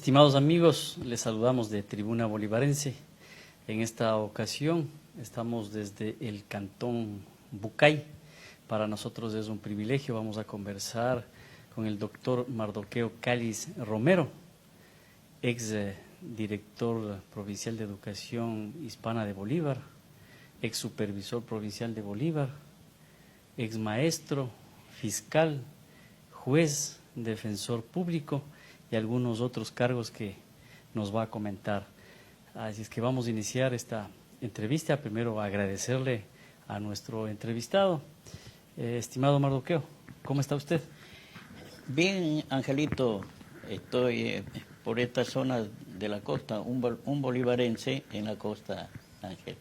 Estimados amigos, les saludamos de Tribuna Bolivarense. En esta ocasión estamos desde el Cantón Bucay. Para nosotros es un privilegio. Vamos a conversar con el doctor Mardoqueo Cáliz Romero, ex director provincial de Educación Hispana de Bolívar, ex supervisor provincial de Bolívar, ex maestro, fiscal, juez, defensor público y algunos otros cargos que nos va a comentar. Así es que vamos a iniciar esta entrevista. Primero agradecerle a nuestro entrevistado. Estimado Mardoqueo, ¿cómo está usted? Bien, Angelito, estoy por esta zona de la costa, un bolivarense en la costa, Ángel.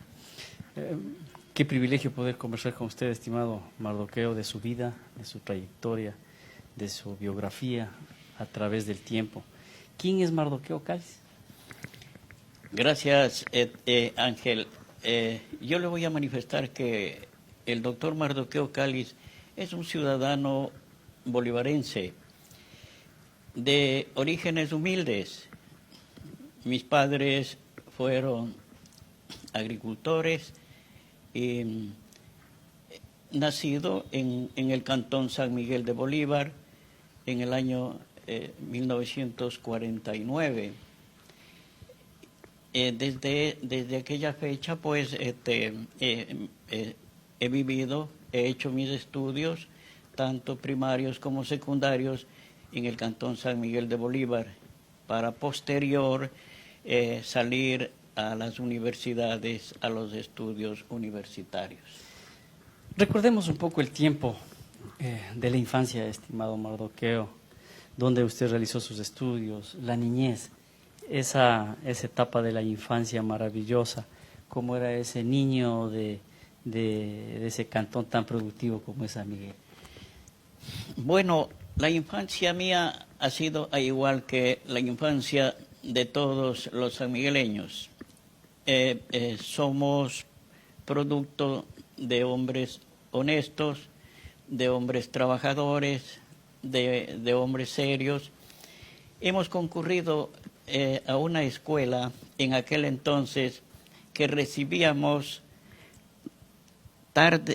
Qué privilegio poder conversar con usted, estimado Mardoqueo, de su vida, de su trayectoria, de su biografía a través del tiempo. ¿Quién es Mardoqueo Cáliz? Gracias, Ángel. Yo le voy a manifestar que el doctor Mardoqueo Cáliz es un ciudadano bolivarense de orígenes humildes. Mis padres fueron agricultores y nacido en el Cantón San Miguel de Bolívar en el año 1949. Desde aquella fecha, pues, he vivido, he hecho mis estudios, tanto primarios como secundarios, en el Cantón San Miguel de Bolívar, para posterior salir a las universidades, a los estudios universitarios. Recordemos un poco el tiempo de la infancia, estimado Mardoqueo, donde usted realizó sus estudios, la niñez, esa etapa de la infancia maravillosa, cómo era ese niño de ese cantón tan productivo como es San Miguel. Bueno, la infancia mía ha sido igual que la infancia de todos los sanmigueleños. Somos producto de hombres honestos, de hombres trabajadores, de hombres serios. Hemos concurrido a una escuela en aquel entonces que recibíamos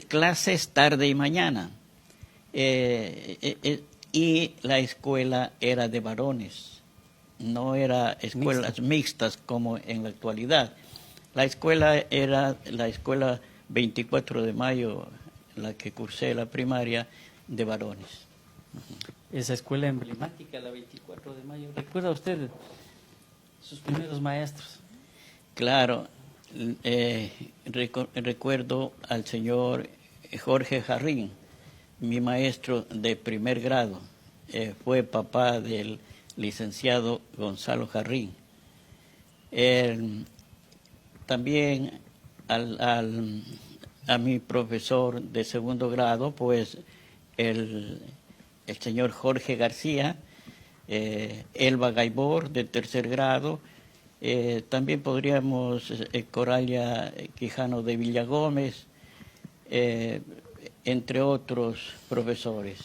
clases tarde y mañana. Y la escuela era de varones, no era escuelas mixtas como en la actualidad. La escuela era la escuela 24 de mayo, la que cursé la primaria, de varones. Esa escuela emblemática, la 24 de mayo, ¿recuerda usted sus primeros maestros? Claro, recuerdo al señor Jorge Jarrín, mi maestro de primer grado. Fue papá del licenciado Gonzalo Jarrín. También a mi profesor de segundo grado, pues el señor Jorge García, Elba Gaibor de tercer grado, también podríamos Coralia Quijano de Villagómez, entre otros profesores.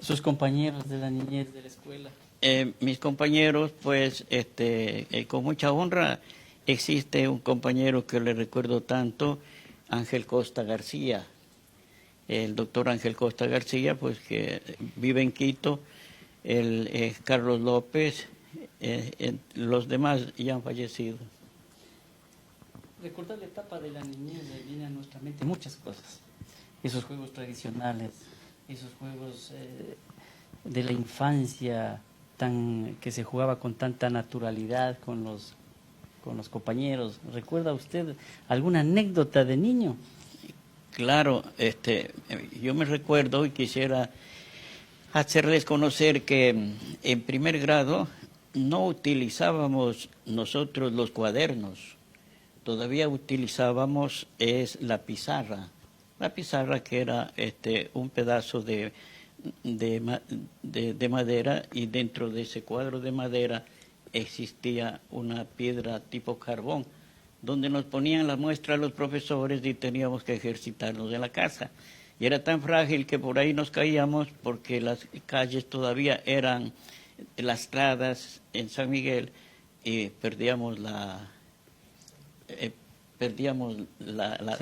¿Sus compañeros de la niñez de la escuela? Mis compañeros, pues, con mucha honra, existe un compañero que le recuerdo tanto, Ángel Costa García. El doctor Ángel Costa García, pues, que vive en Quito, Carlos López, los demás ya han fallecido. Recordar la etapa de la niñez le viene a nuestra mente muchas cosas. Esos juegos tradicionales, esos juegos de la infancia que se jugaba con tanta naturalidad con los compañeros. ¿Recuerda usted alguna anécdota de niño? Claro, yo me recuerdo y quisiera hacerles conocer que en primer grado no utilizábamos nosotros los cuadernos, todavía utilizábamos la pizarra que era un pedazo de madera, y dentro de ese cuadro de madera existía una piedra tipo carbón, donde nos ponían la muestra a los profesores y teníamos que ejercitarnos en la casa. Y era tan frágil que por ahí nos caíamos porque las calles todavía eran lastradas en San Miguel y perdíamos Se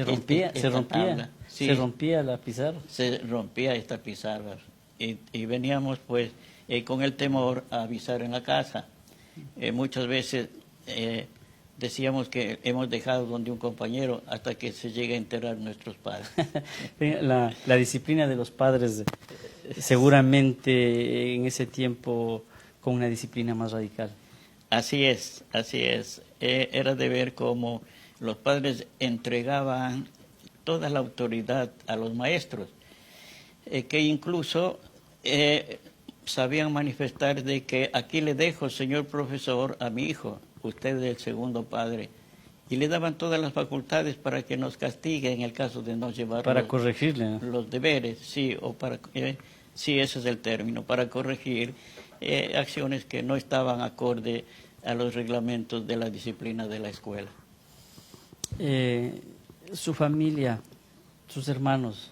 rompía, esta tabla. Sí, se rompía la pizarra. se rompía esta pizarra y veníamos pues con el temor a avisar en la casa. Muchas veces decíamos que hemos dejado donde un compañero hasta que se llegue a enterar nuestros padres. La disciplina de los padres seguramente en ese tiempo con una disciplina más radical. Así es, así es. Era de ver cómo los padres entregaban toda la autoridad a los maestros, que incluso sabían manifestar de que aquí le dejo, señor profesor, a mi hijo, usted es el segundo padre, y le daban todas las facultades para que nos castigue en el caso de no llevar para corregirle, ¿no?, los deberes, sí, o para sí, ese es el término, para corregir acciones que no estaban acorde a los reglamentos de la disciplina de la escuela. Su familia, sus hermanos.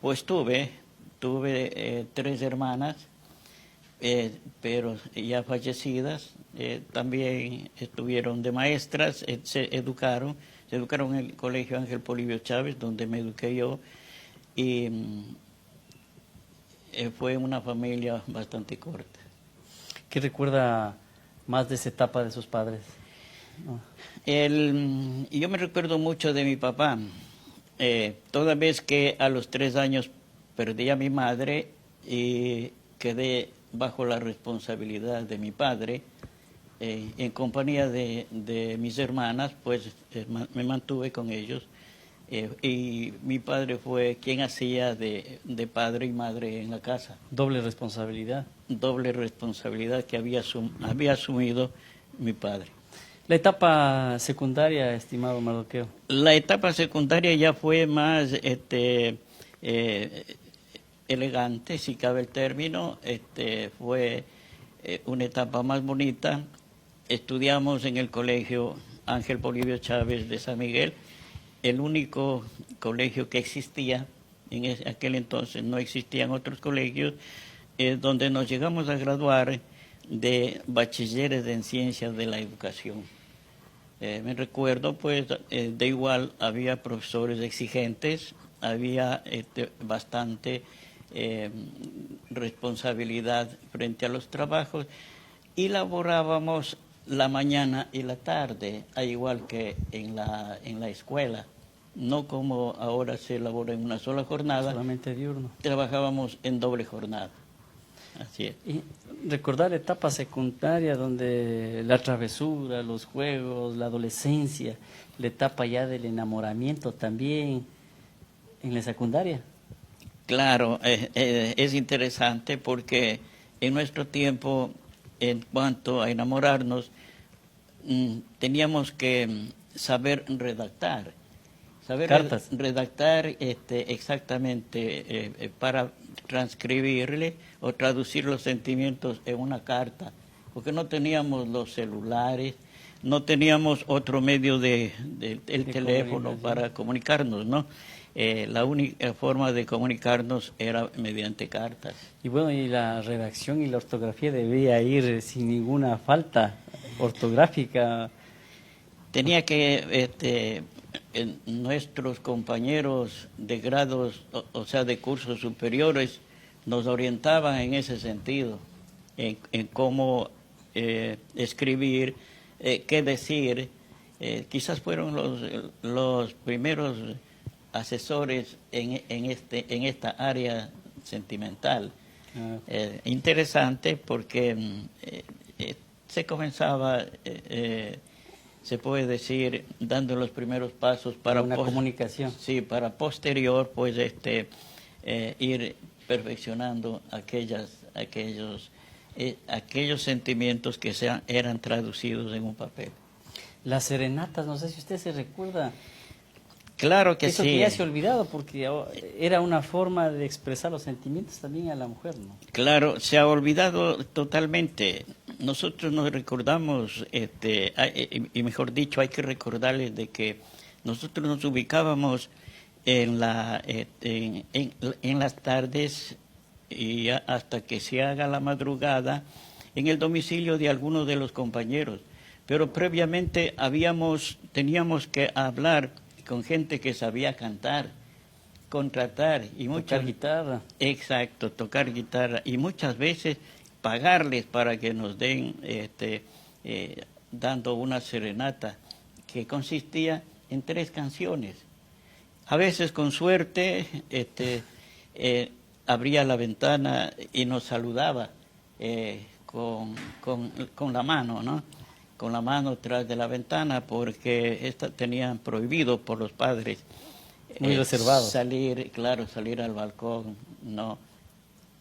Pues tuve 3 hermanas, pero ya fallecidas. También estuvieron de maestras, se educaron en el Colegio Ángel Polibio Chávez, donde me eduqué yo, y fue una familia bastante corta. ¿Qué recuerda más de esa etapa de sus padres? Oh. Yo me recuerdo mucho de mi papá. Toda vez que a los 3 años perdí a mi madre y quedé bajo la responsabilidad de mi padre, en compañía de mis hermanas, pues me mantuve con ellos. Y mi padre fue quien hacía de padre y madre en la casa. Doble responsabilidad. Doble responsabilidad que había asumido mi padre. La etapa secundaria, estimado Mardoqueo. La etapa secundaria ya fue más elegante, si cabe el término. Fue una etapa más bonita. Estudiamos en el Colegio Ángel Polibio Chávez de San Miguel, el único colegio que existía en aquel entonces. No existían otros colegios, donde nos llegamos a graduar de bachilleres en ciencias de la educación. Me recuerdo, pues, de igual había profesores exigentes, había bastante responsabilidad frente a los trabajos y laborábamos la mañana y la tarde, al igual que en la escuela. No como ahora se elabora en una sola jornada. Solamente diurno. Trabajábamos en doble jornada. Así es. Y recordar la etapa secundaria donde la travesura, los juegos, la adolescencia, la etapa ya del enamoramiento también en la secundaria. Claro, es interesante porque en nuestro tiempo, en cuanto a enamorarnos, teníamos que saber redactar. Cartas. Redactar exactamente para transcribirle o traducir los sentimientos en una carta, porque no teníamos los celulares, no teníamos otro medio del teléfono para comunicarnos, ¿no? La única forma de comunicarnos era mediante cartas. Y bueno, y la redacción y la ortografía debía ir sin ninguna falta ortográfica. Tenía que nuestros compañeros de grados, o sea, de cursos superiores, nos orientaban en ese sentido, en cómo escribir, qué decir. Quizás fueron los primeros asesores en esta área sentimental. Interesante porque se comenzaba, se puede decir, dando los primeros pasos para una comunicación. Sí, para posterior, pues, ir perfeccionando aquellos sentimientos que eran traducidos en un papel. Las serenatas, no sé si usted se recuerda. Claro que eso sí. Eso que ya se ha olvidado porque era una forma de expresar los sentimientos también a la mujer, ¿no? Claro, se ha olvidado totalmente. Nosotros nos recordamos, y mejor dicho, hay que recordarles de que nosotros nos ubicábamos en las tardes y hasta que se haga la madrugada en el domicilio de algunos de los compañeros. Pero previamente teníamos que hablar con gente que sabía cantar, contratar y Tocar guitarra. Exacto, tocar guitarra y muchas veces pagarles para que nos den dando una serenata que consistía en 3 canciones. A veces con suerte abría la ventana y nos saludaba con la mano, ¿no? Con la mano tras de la ventana, porque tenían prohibido por los padres muy reservado salir al balcón. No,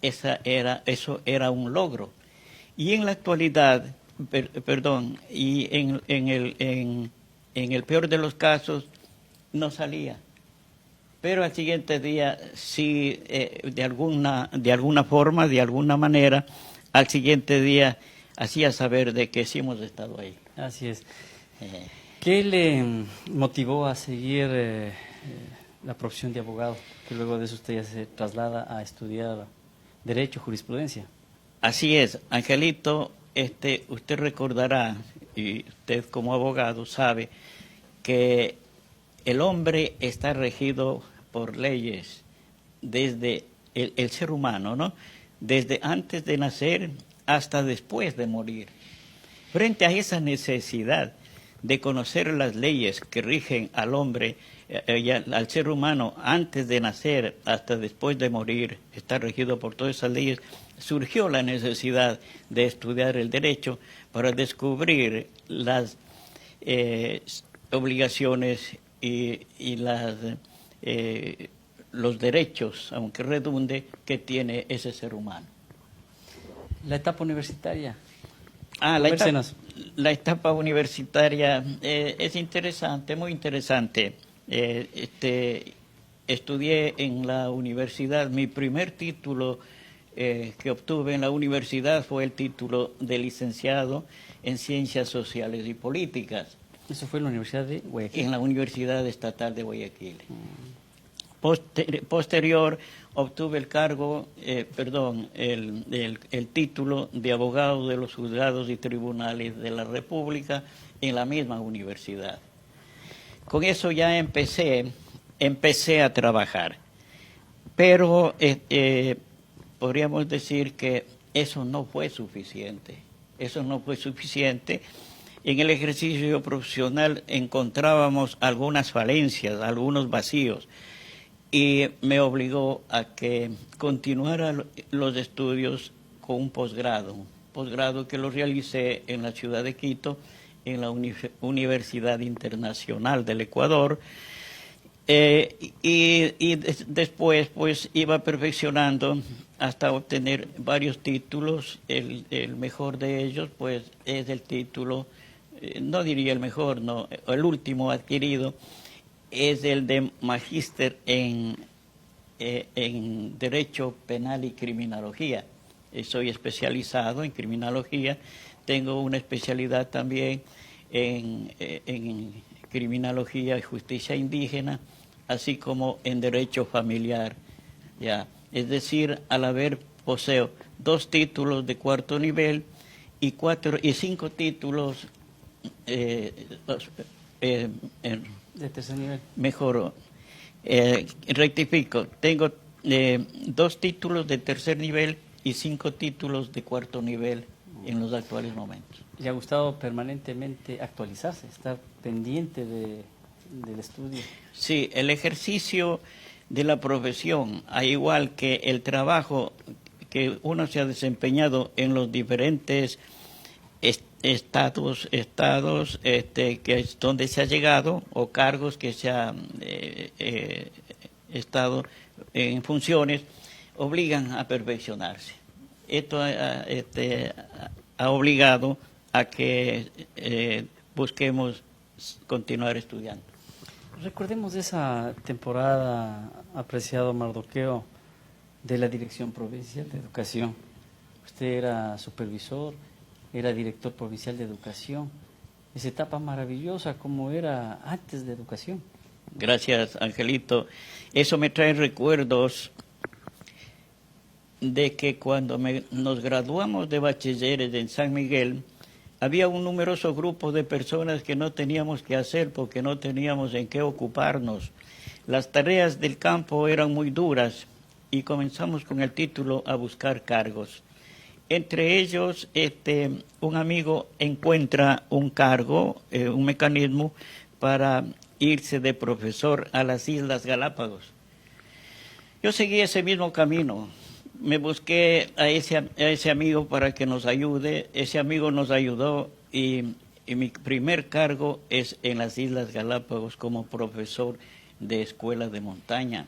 eso era un logro. Y en la actualidad, y en el peor de los casos no salía, pero al siguiente día sí, de alguna forma, de alguna manera, al siguiente día hacía saber de que sí hemos estado ahí. Así es. ¿Qué le motivó a seguir la profesión de abogado? Que luego de eso usted ya se traslada a estudiar Derecho, Jurisprudencia. Así es, Angelito, usted recordará, y usted como abogado sabe, que el hombre está regido por leyes desde el ser humano, ¿no? Desde antes de nacer hasta después de morir. Frente a esa necesidad de conocer las leyes que rigen al hombre, al ser humano, antes de nacer hasta después de morir, está regido por todas esas leyes, surgió la necesidad de estudiar el derecho para descubrir las obligaciones y los derechos, aunque redunde, que tiene ese ser humano. La etapa universitaria. La etapa universitaria es interesante, muy interesante. Estudié en la universidad, mi primer título que obtuve en la universidad fue el título de licenciado en Ciencias Sociales y Políticas. ¿Eso fue en la Universidad de Guayaquil? En la Universidad Estatal de Guayaquil. Posterior obtuve el cargo, el título de abogado de los juzgados y tribunales de la República en la misma universidad. Con eso ya empecé a trabajar, pero podríamos decir que eso no fue suficiente. En el ejercicio profesional encontrábamos algunas falencias, algunos vacíos, y me obligó a que continuara los estudios con un posgrado que lo realicé en la ciudad de Quito, en la Universidad Internacional del Ecuador, y después pues iba perfeccionando hasta obtener varios títulos. El mejor de ellos pues es el título, no diría el mejor, no, el último adquirido, es el de magíster en Derecho Penal y Criminología. Soy especializado en criminología, tengo una especialidad también en criminología y justicia indígena, así como en derecho familiar. Ya, es decir, al haber poseo 2 títulos de 4º nivel y 5 títulos de 3er nivel. Mejor, rectifico, tengo 2 títulos de 3er nivel y 5 títulos de 4º nivel en los actuales momentos. ¿Le ha gustado permanentemente actualizarse, estar pendiente del estudio? Sí, el ejercicio de la profesión, al igual que el trabajo que uno se ha desempeñado en los diferentes estados que es donde se ha llegado, o cargos que se ha estado en funciones, obligan a perfeccionarse. Esto ha obligado a que busquemos continuar estudiando. Recordemos de esa temporada, apreciado Mardoqueo, de la Dirección Provincial de Educación. Usted era supervisor, era director provincial de educación. Esa etapa maravillosa como era antes de educación. Gracias, Angelito. Eso me trae recuerdos de que cuando nos graduamos de bachilleres en San Miguel, había un numeroso grupo de personas que no teníamos qué hacer porque no teníamos en qué ocuparnos. Las tareas del campo eran muy duras y comenzamos con el título a buscar cargos. Entre ellos, un amigo encuentra un cargo, un mecanismo para irse de profesor a las Islas Galápagos. Yo seguí ese mismo camino. Me busqué a ese amigo para que nos ayude. Ese amigo nos ayudó y mi primer cargo es en las Islas Galápagos como profesor de escuela de montaña.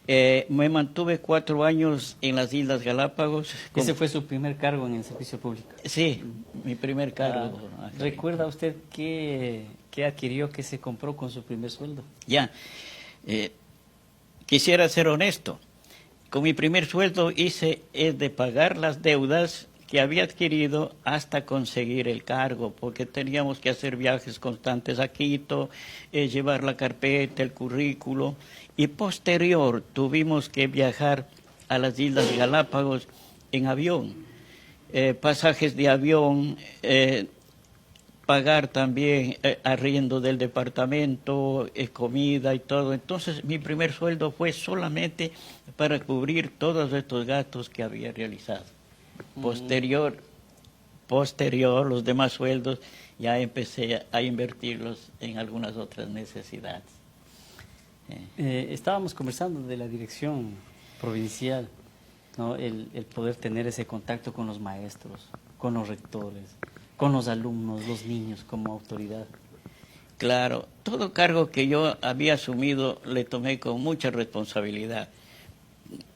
Me mantuve 4 años en las Islas Galápagos. ¿Ese fue su primer cargo en el servicio público? Sí, mi primer cargo. ¿Recuerda usted qué adquirió, qué se compró con su primer sueldo? Ya, quisiera ser honesto. Con mi primer sueldo hice de pagar las deudas que había adquirido hasta conseguir el cargo, porque teníamos que hacer viajes constantes a Quito, llevar la carpeta, el currículo, y posterior tuvimos que viajar a las Islas Galápagos en avión, pasajes de avión, pagar también arriendo del departamento, comida y todo. Entonces mi primer sueldo fue solamente para cubrir todos estos gastos que había realizado. Posterior, los demás sueldos ya empecé a invertirlos en algunas otras necesidades. Estábamos conversando de la dirección provincial, ¿no? El poder tener ese contacto con los maestros, con los rectores, con los alumnos, los niños como autoridad. Claro, todo cargo que yo había asumido le tomé con mucha responsabilidad.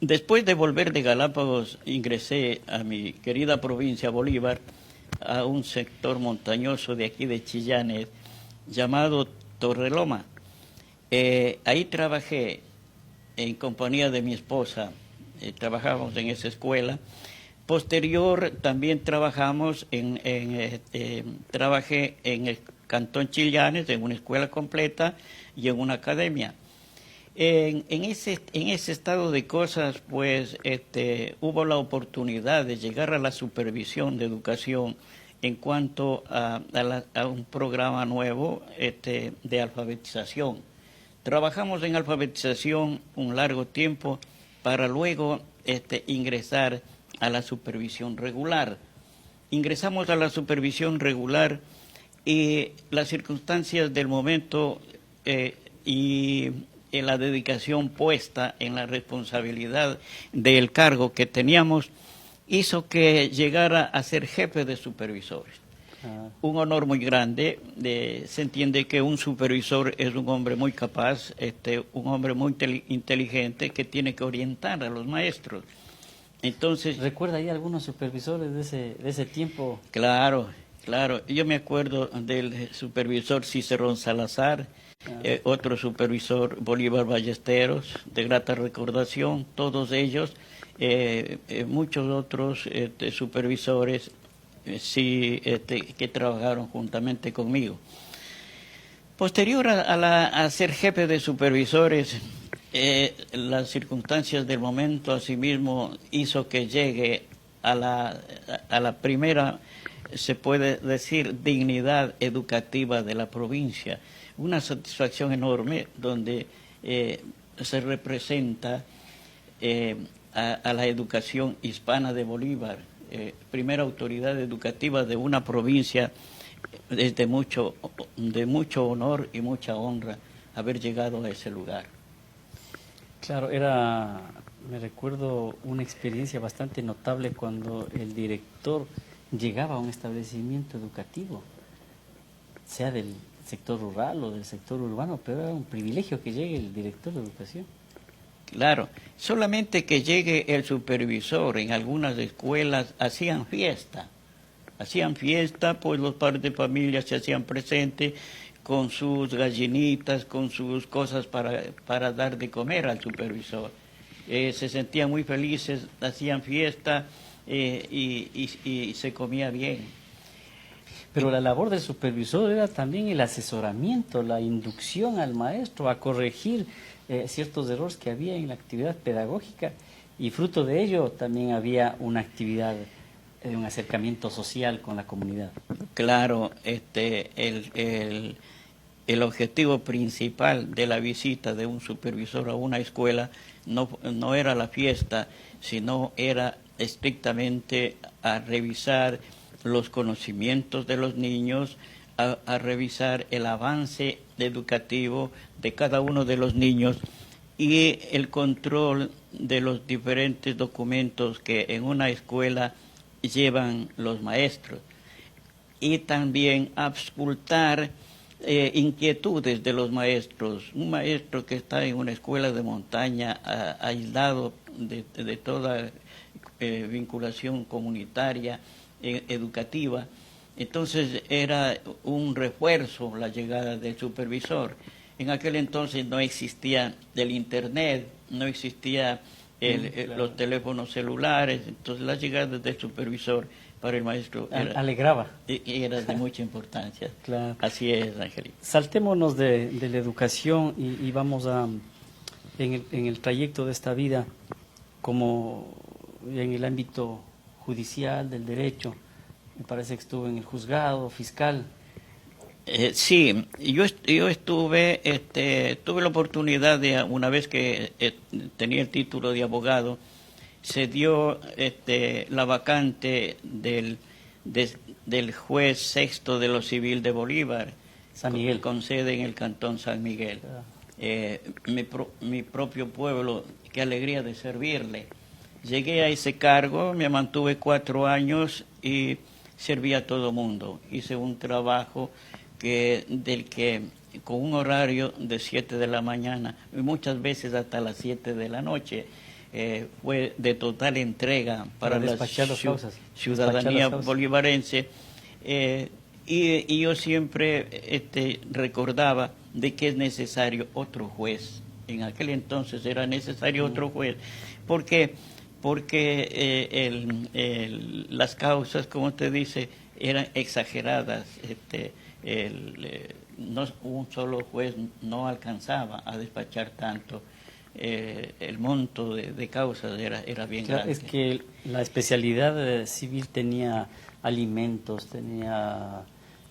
Después de volver de Galápagos, ingresé a mi querida provincia Bolívar, a un sector montañoso de aquí de Chillanes, llamado Torreloma. Ahí trabajé en compañía de mi esposa, trabajábamos en esa escuela. Posterior también trabajé en el Cantón Chillanes, en una escuela completa y en una academia. En ese estado de cosas, pues, hubo la oportunidad de llegar a la supervisión de educación en cuanto a un programa nuevo de alfabetización. Trabajamos en alfabetización un largo tiempo para luego ingresar a la supervisión regular. Ingresamos a la supervisión regular y las circunstancias del momento y en la dedicación puesta en la responsabilidad del cargo que teníamos hizo que llegara a ser jefe de supervisores. Un honor muy grande. Se entiende que un supervisor es un hombre muy capaz, un hombre muy inteligente que tiene que orientar a los maestros. Entonces, ¿recuerda ahí algunos supervisores de ese tiempo? Claro. Yo me acuerdo del supervisor Cicerón Salazar, otro supervisor Bolívar Ballesteros, de grata recordación, todos ellos, muchos otros supervisores que trabajaron juntamente conmigo. Posterior a ser jefe de supervisores, las circunstancias del momento asimismo hizo que llegue a la primera, se puede decir, dignidad educativa de la provincia. Una satisfacción enorme donde se representa a la educación hispana de Bolívar, primera autoridad educativa de una provincia. Es de mucho honor y mucha honra haber llegado a ese lugar. Claro, me recuerdo una experiencia bastante notable cuando el director llegaba a un establecimiento educativo, sea del sector rural o del sector urbano, pero era un privilegio que llegue el director de educación. Claro, solamente que llegue el supervisor. En algunas escuelas hacían fiesta, pues los padres de familia se hacían presentes con sus gallinitas, con sus cosas para dar de comer al supervisor. Se sentían muy felices, hacían fiesta y se comía bien. Pero la labor del supervisor era también el asesoramiento, la inducción al maestro a corregir ciertos errores que había en la actividad pedagógica y fruto de ello también había una actividad, un acercamiento social con la comunidad. Claro, el objetivo principal de la visita de un supervisor a una escuela no era la fiesta, sino era estrictamente a revisar los conocimientos de los niños, a revisar el avance educativo de cada uno de los niños y el control de los diferentes documentos que en una escuela llevan los maestros. Y también auscultar inquietudes de los maestros. Un maestro que está en una escuela de montaña aislado de toda vinculación comunitaria, educativa, entonces era un refuerzo la llegada del supervisor. En aquel entonces no existía el internet, no existía claro, los teléfonos celulares, entonces la llegada del supervisor para el maestro alegraba. Era de mucha importancia. Claro. Así es, Angelito. Saltémonos de la educación y vamos en el trayecto de esta vida, como en el ámbito judicial, del derecho. Me parece que estuvo en el juzgado, fiscal. Sí, yo tuve la oportunidad de, una vez que tenía el título de abogado, se dio la vacante del juez sexto de lo civil de Bolívar, San Miguel, con sede en el Cantón San Miguel. Mi propio pueblo, qué alegría de servirle. Llegué a ese cargo, me mantuve 4 años y serví a todo mundo. Hice un trabajo con un horario de 7 de la mañana y muchas veces hasta las 7 de la noche. Fue de total entrega para la ciudadanía bolivarense. Y yo siempre recordaba de que es necesario otro juez. En aquel entonces era necesario otro juez. Porque las causas, como usted dice, eran exageradas. Un solo juez no alcanzaba a despachar tanto. El monto de causas era bien grande. Es que la especialidad civil tenía alimentos, tenía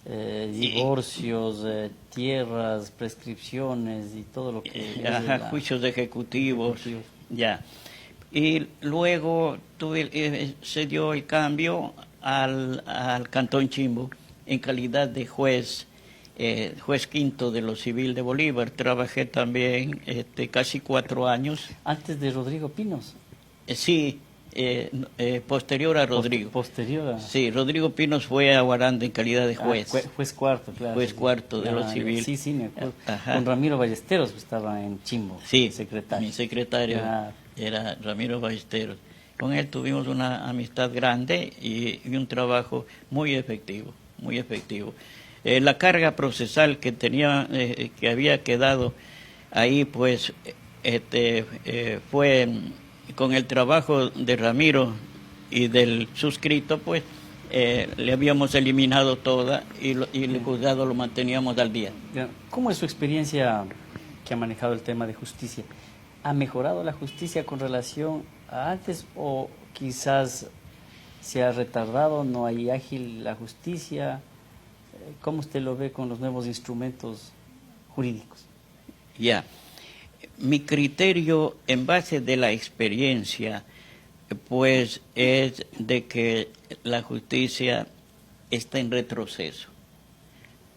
divorcios, tierras, prescripciones y todo lo que... juicios ejecutivos, ya. Y luego se dio el cambio al Cantón Chimbo en calidad de juez quinto de lo civil de Bolívar. Trabajé también casi 4 años. ¿Antes de Rodrigo Pinos? Sí, posterior a Rodrigo. Posterior a... Sí, Rodrigo Pinos fue a Guaranda en calidad de juez. Juez cuarto, claro. Juez cuarto de lo civil. Sí, me acuerdo. Con Ramiro Ballesteros estaba en Chimbo. Sí, secretario. Mi secretario era Ramiro Ballesteros. Con él tuvimos una amistad grande y un trabajo muy efectivo, muy efectivo. La carga procesal que tenía, que había quedado ahí, pues, fue con el trabajo de Ramiro y del suscrito, pues, le habíamos eliminado toda y el juzgado lo manteníamos al día. ¿Cómo es su experiencia que ha manejado el tema de justicia? ¿Ha mejorado la justicia con relación a antes o quizás se ha retardado, no hay ágil la justicia? ¿Cómo usted lo ve con los nuevos instrumentos jurídicos? Ya, mi criterio en base de la experiencia, pues es de que la justicia está en retroceso.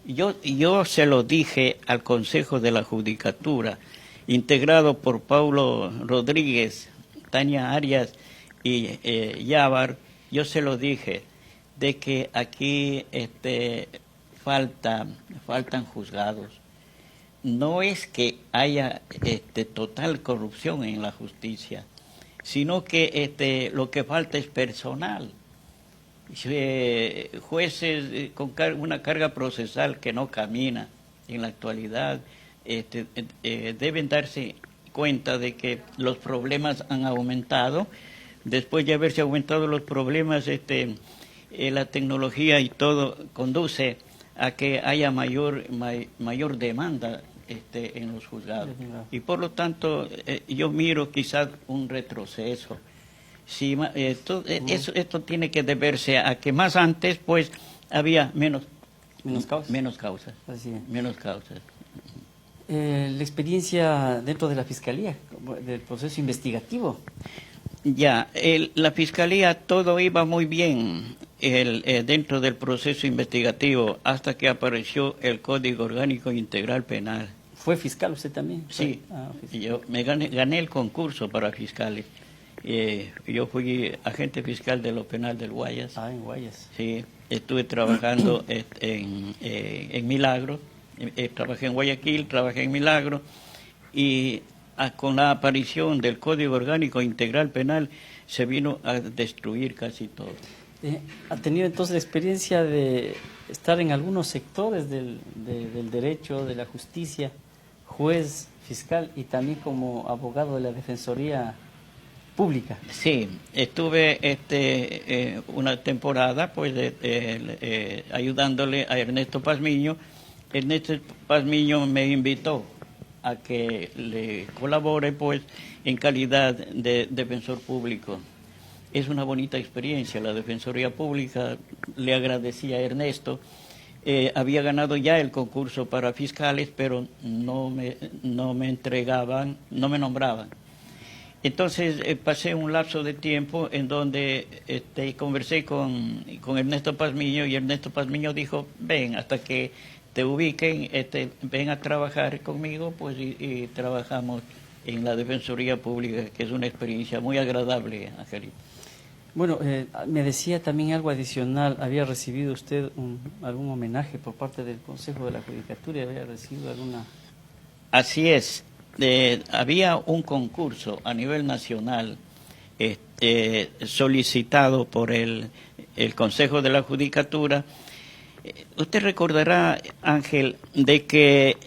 Yo se lo dije al Consejo de la Judicatura, integrado por Paulo Rodríguez, Tania Arias y Yávar. Yo se lo dije de que aquí faltan juzgados. No es que haya total corrupción en la justicia, sino que lo que falta es personal. Jueces con una carga procesal que no camina en la actualidad deben darse cuenta de que los problemas han aumentado. Después de haberse aumentado los problemas, la tecnología y todo conduce a que haya mayor demanda en los juzgados. Claro. Y por lo tanto, yo miro quizás un retroceso. Sí, esto tiene que deberse a que más antes, pues, había menos causas. menos causas. Así es. Menos causas. La experiencia dentro de la Fiscalía, del proceso investigativo. Ya, la Fiscalía todo iba muy bien dentro del proceso investigativo hasta que apareció el Código Orgánico Integral Penal. ¿Fue fiscal usted también? Sí, fiscal. yo gané el concurso para fiscales. Yo fui agente fiscal de lo penal del Guayas. En Guayas. Sí, estuve trabajando en Milagro. Trabajé en Guayaquil, trabajé en Milagro y con la aparición del Código Orgánico Integral Penal se vino a destruir casi todo. ¿Ha tenido entonces la experiencia de estar en algunos sectores del derecho, de la justicia, juez, fiscal y también como abogado de la Defensoría Pública? Sí, estuve una temporada pues ayudándole a Ernesto Pazmiño. Ernesto Pazmiño me invitó a que le colabore pues en calidad de defensor público. Es una bonita experiencia, la Defensoría Pública. Le agradecía a Ernesto. Había ganado ya el concurso para fiscales, pero no me entregaban, no me nombraban. Entonces pasé un lapso de tiempo en donde conversé con Ernesto Pazmiño y Ernesto Pazmiño dijo, ven, hasta que te ubiquen, ven a trabajar conmigo, pues y trabajamos en la Defensoría Pública, que es una experiencia muy agradable, Angelito. Bueno, me decía también algo adicional, ¿había recibido usted algún homenaje por parte del Consejo de la Judicatura? ¿Había recibido alguna...? Así es, había un concurso a nivel nacional solicitado por el Consejo de la Judicatura. Usted recordará, Ángel, de que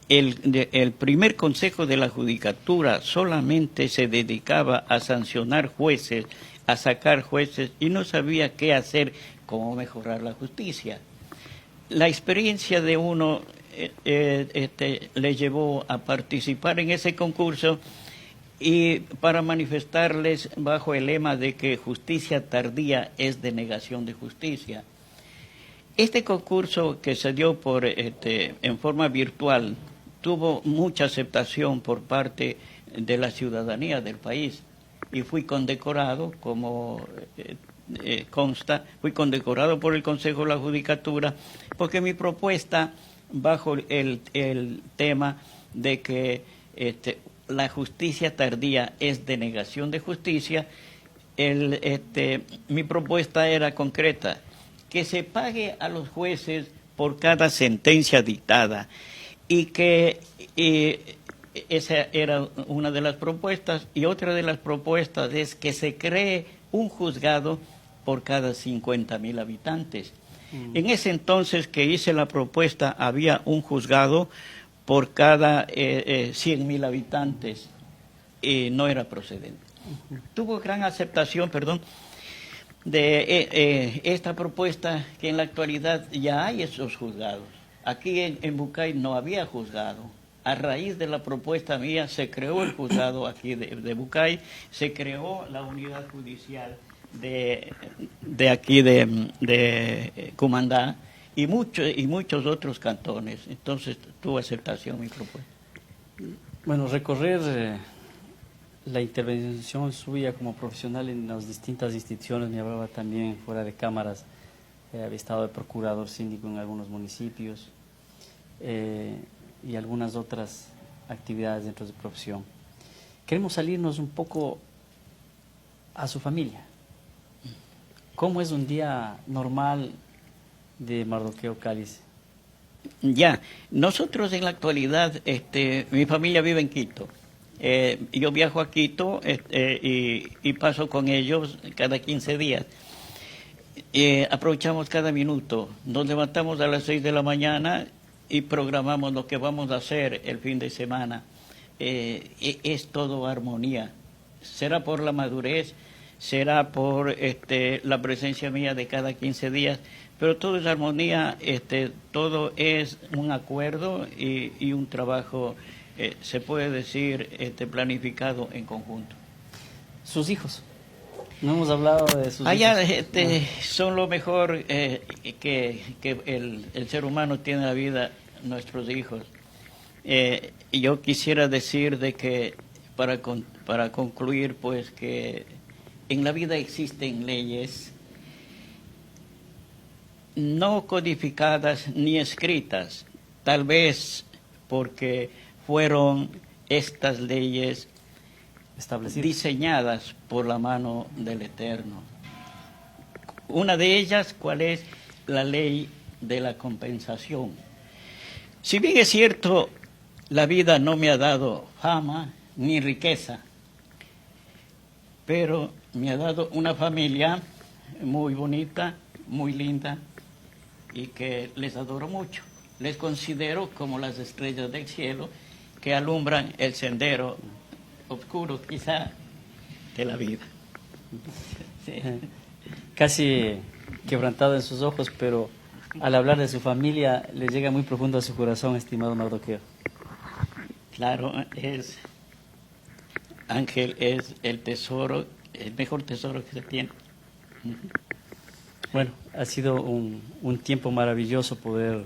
el primer Consejo de la Judicatura solamente se dedicaba a sancionar jueces, a sacar jueces y no sabía qué hacer, cómo mejorar la justicia. La experiencia de uno le llevó a participar en ese concurso y para manifestarles bajo el lema de que justicia tardía es denegación de justicia. Este concurso que se dio en forma virtual tuvo mucha aceptación por parte de la ciudadanía del país y fui condecorado, como consta, fui condecorado por el Consejo de la Judicatura porque mi propuesta bajo el tema de que la justicia tardía es denegación de justicia, mi propuesta era concreta, que se pague a los jueces por cada sentencia dictada y que esa era una de las propuestas y otra de las propuestas es que se cree un juzgado por cada 50,000 habitantes. En ese entonces que hice la propuesta había un juzgado por cada 100,000 habitantes y no era procedente. Tuvo gran aceptación, de esta propuesta que en la actualidad ya hay esos juzgados. Aquí en Bucay no había juzgado. A raíz de la propuesta mía se creó el juzgado aquí de Bucay, se creó la unidad judicial de aquí de Cumandá y muchos otros cantones. Entonces tuvo aceptación mi propuesta. Bueno, recorrer la intervención suya como profesional en las distintas instituciones, me hablaba también fuera de cámaras, había estado de procurador síndico en algunos municipios y algunas otras actividades dentro de su profesión. Queremos salirnos un poco a su familia. ¿Cómo es un día normal de Mardoqueo Cáliz? Ya, nosotros en la actualidad, mi familia vive en Quito. Yo viajo a Quito y paso con ellos cada 15 días. Aprovechamos cada minuto. Nos levantamos a las 6 de la mañana y programamos lo que vamos a hacer el fin de semana. Es todo armonía. Será por la madurez, será por la presencia mía de cada 15 días, pero todo es armonía, todo es un acuerdo y un trabajo, se puede decir, planificado en conjunto. Sus hijos. No hemos hablado de sus Allá hijos. son lo mejor que el ser humano tiene en la vida, nuestros hijos. Yo quisiera decir de que para concluir, pues que en la vida existen leyes no codificadas ni escritas, tal vez porque fueron estas leyes diseñadas por la mano del Eterno. Una de ellas, ¿cuál es? La ley de la compensación. Si bien es cierto, la vida no me ha dado fama ni riqueza, pero me ha dado una familia muy bonita, muy linda, y que les adoro mucho. Les considero como las estrellas del cielo que alumbran el sendero oscuro, quizá, de la vida. Sí. Casi quebrantado en sus ojos, pero al hablar de su familia le llega muy profundo a su corazón, estimado Mardoqueo. Claro, Ángel es el tesoro, el mejor tesoro que se tiene. Bueno, ha sido un tiempo maravilloso poder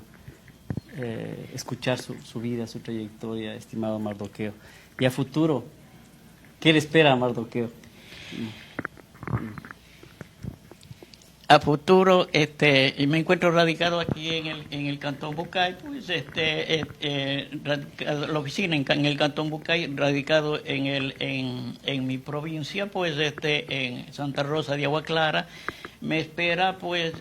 escuchar su vida, su trayectoria, estimado Mardoqueo. Y a futuro, ¿qué le espera a Mardoqueo? A futuro, y me encuentro radicado aquí en el Cantón Bucay, pues la oficina en el Cantón Bucay, radicado en mi provincia, pues en Santa Rosa de Agua Clara, me espera pues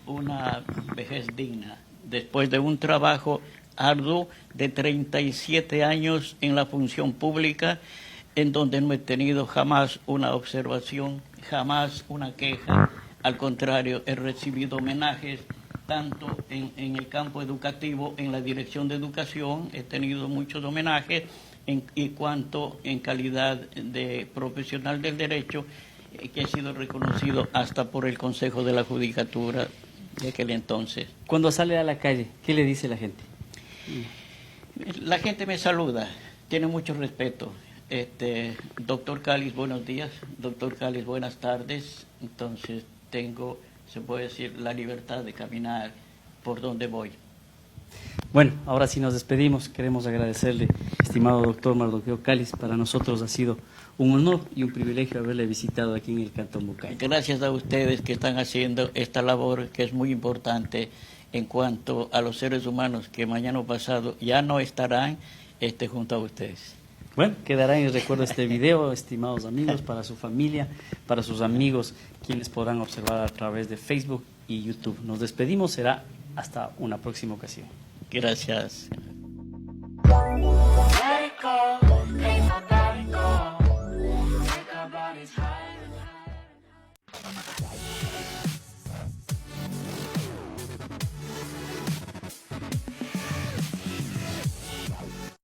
una vejez digna, después de un trabajo arduo de 37 años en la función pública, en donde no he tenido jamás una observación, jamás una queja. Al contrario, he recibido homenajes tanto en el campo educativo, en la dirección de educación, he tenido muchos homenajes, y cuanto en calidad de profesional del derecho, que he sido reconocido hasta por el Consejo de la Judicatura de aquel entonces. Cuando sale a la calle, ¿qué le dice la gente? La gente me saluda, tiene mucho respeto. Doctor Cáliz, buenos días. Doctor Cáliz, buenas tardes. Entonces tengo, se puede decir, la libertad de caminar por donde voy. Bueno, ahora sí nos despedimos. Queremos agradecerle, estimado doctor Mardoqueo Cáliz. Para nosotros ha sido un honor y un privilegio haberle visitado aquí en el Cantón Bucay. Gracias a ustedes que están haciendo esta labor que es muy importante en cuanto a los seres humanos que mañana o pasado ya no estarán junto a ustedes. Bueno, quedará en el recuerdo este video, estimados amigos, para su familia, para sus amigos, quienes podrán observar a través de Facebook y YouTube. Nos despedimos, será hasta una próxima ocasión. Gracias.